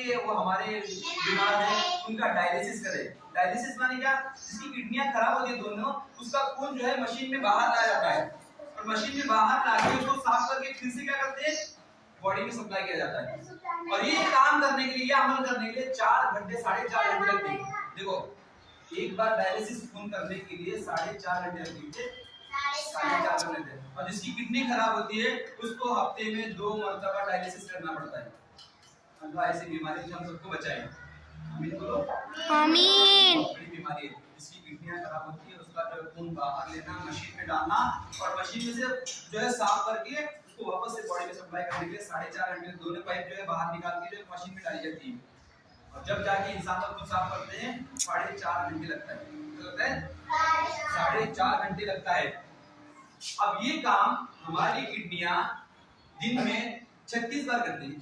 जिसके वो हमारे बीमार है उनका डायलिसिस करे। डायलिसिस माने क्या, जिसकी किडनियां खराब होती है दोनों, उसका खून जो है मशीन में बाहर लाया जाता है और मशीन में बाहर लाके उसको साफ करके फिर से क्या करते हैं, बॉडी में सप्लाई किया जाता है। और ये काम करने के लिए, अमल करने के लिए 4 घंटे 4.5 घंटे लगते हैं। देखो एक बार डायलिसिस खून करने के लिए 4.5 घंटे लगते हैं, 4.5 घंटे। और जिसकी किडनी खराब होती है उसको हफ्ते में 2 मरतबा डायलिसिस करना पड़ता है। अल्लाह ऐसी बीमारी से हम सबको बचाए। आमीन बोलो। आमीन। बड़ी बीमारी है जिसकी किडनियां खराब होती है, उसका जो खून बाहर लेना, मशीन में डालना और मशीन में से जो है साफ करके उसको वापस से बॉडी में सप्लाई करने के लिए 4.5 घंटे दोनों पाइप जो है बाहर निकाल के जो मशीन में डाली जाती है। और जब जाके इंसान का खुद साफ करते हैं 4.5 घंटे लगता है। तो लगता है 4.5 घंटे लगता है। अब ये काम हमारी किडनियां दिन में 36 बार करती है।